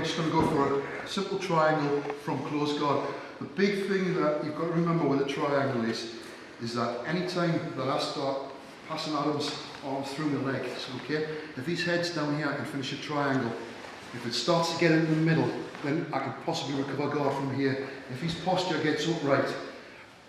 just going to go for a simple triangle from close guard. The big thing that you've got to remember with a triangle is that any time that I start passing Adam's arms through the legs, okay, if his head's down here, I can finish a triangle. If it starts to get into the middle, then I can possibly recover guard from here. If his posture gets upright,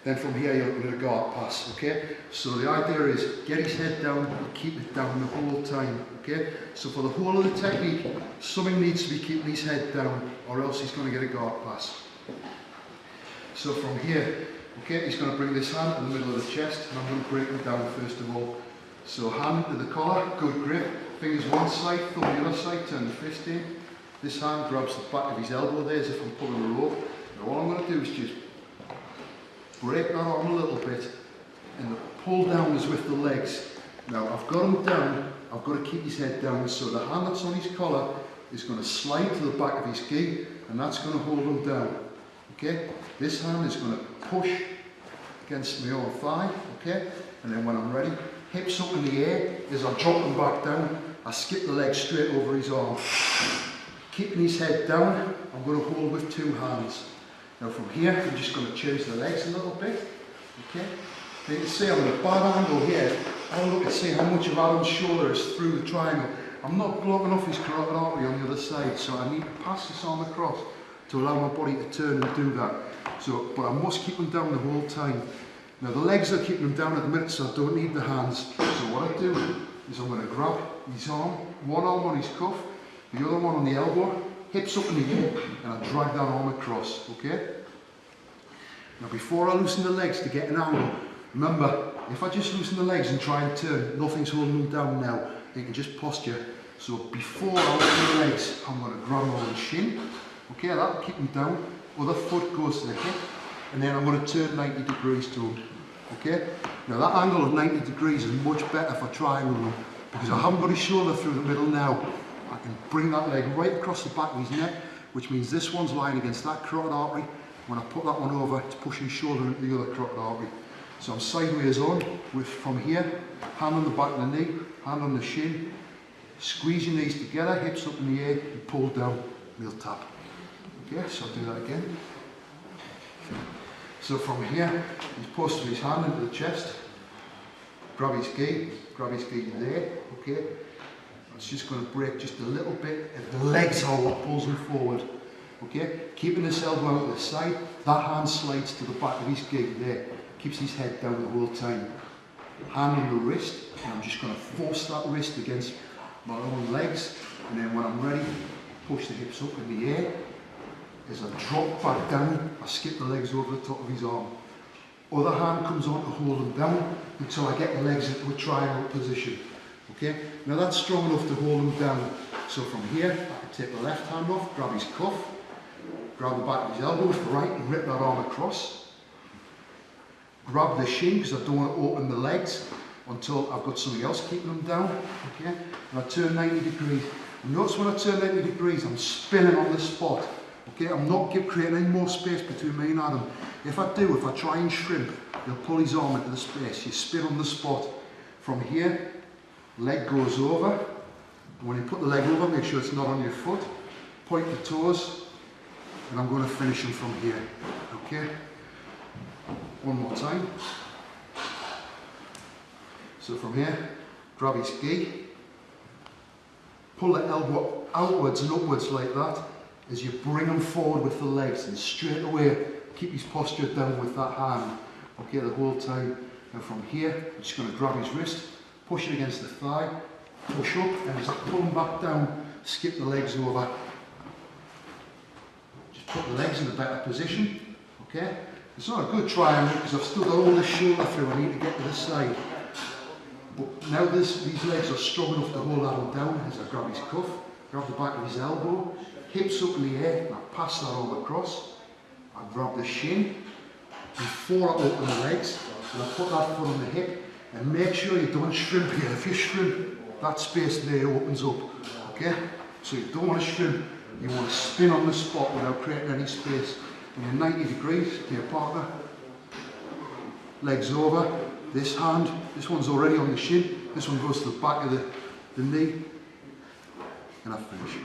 then from here you're looking at a guard pass, okay? So the idea is get his head down and keep it down the whole time, okay? So for the whole of the technique, something needs to be keeping his head down or else he's going to get a guard pass. So from here, okay, he's going to bring this hand in the middle of the chest and I'm going to break him down first of all. So hand to the collar, good grip, fingers one side, thumb the other side, turn the fist in. This hand grabs the back of his elbow there as if I'm pulling a rope. Now all I'm going to do is just break that arm a little bit and the pull down is with the legs. Now I've got him down, I've got to keep his head down, so the hand that's on his collar is going to slide to the back of his gi and that's going to hold him down. Okay, this hand is going to push against my own thigh, okay, and then when I'm ready, hips up in the air, as I drop them back down, I skip the leg straight over his arm. Keeping his head down, I'm going to hold with two hands. Now from here, I'm just going to change the legs a little bit, okay. You can see I'm in a bad angle here. I'll look and see how much of Adam's shoulder is through the triangle. I'm not blocking off his carotid artery on the other side, so I need to pass this arm across to allow my body to turn and do that. So, but I must keep them down the whole time. Now the legs are keeping them down at the minute, so I don't need the hands. So what I do is I'm going to grab his arm, one arm on his cuff, the other one on the elbow, hips up in the air, and I drag that arm across, okay? Now before I loosen the legs to get an angle, remember, if I just loosen the legs and try and turn, nothing's holding them down now. They can just posture. So before I open the legs, I'm going to grab on the shin. Okay, that'll keep them down. Other foot goes to the hip, and then I'm going to turn 90 degrees to him. Okay? Now that angle of 90 degrees is much better for triangle because I haven't got his shoulder through the middle now. I can bring that leg right across the back of his neck, which means this one's lying against that carotid artery. When I put that one over, it's pushing his shoulder into the other carotid artery. So I'm sideways on, with from here, hand on the back of the knee, hand on the shin, squeeze your knees together, hips up in the air, and pull down, we'll tap. Okay, so I'll do that again. So from here, he's posting his hand into the chest, grab his gi there, okay. It's just going to break just a little bit, and the legs are what pulls him forward, okay. Keeping this elbow out to the side, that hand slides to the back of his gi there, keeps his head down the whole time. Hand on the wrist, and I'm just going to force that wrist against my own legs, and then when I'm ready, push the hips up in the air. As I drop back down, I skip the legs over the top of his arm. Other hand comes on to hold him down until I get the legs into a triangle position. Okay, now that's strong enough to hold him down. So from here, I can take the left hand off, grab his cuff, grab the back of his elbow with the right and rip that arm across. Grab the shin because I don't want to open the legs until I've got something else keeping them down. Okay, and I turn 90 degrees. Notice when I turn 90 degrees, I'm spinning on the spot. Okay, I'm not creating any more space between me and Adam. If I try and shrimp, he'll pull his arm into the space. You spin on the spot. From here, leg goes over. And when you put the leg over, make sure it's not on your foot. Point the toes, and I'm going to finish him from here. Okay? One more time. So from here, grab his gi. Pull the elbow outwards and upwards like that. As you bring him forward with the legs and straight away keep his posture down with that hand, okay, the whole time. And from here, I'm just going to grab his wrist, push it against the thigh, push up, and as I pull him back down, skip the legs over. Just put the legs in a better position, okay. It's not a good triangle because I've still got all this shoulder through, I need to get to the side. But now these legs are strong enough to hold Adam down as I grab his cuff, grab the back of his elbow, hips up in the air, and I pass that arm across. I grab the shin before I open the legs, and I put that foot on the hip, and make sure you don't shrimp here. If you shrimp, that space there opens up, okay? So you don't want to shrimp, you want to spin on the spot without creating any space. When you're 90 degrees to your partner, legs over, this hand, this one's already on the shin, this one goes to the back of the knee, and I finish.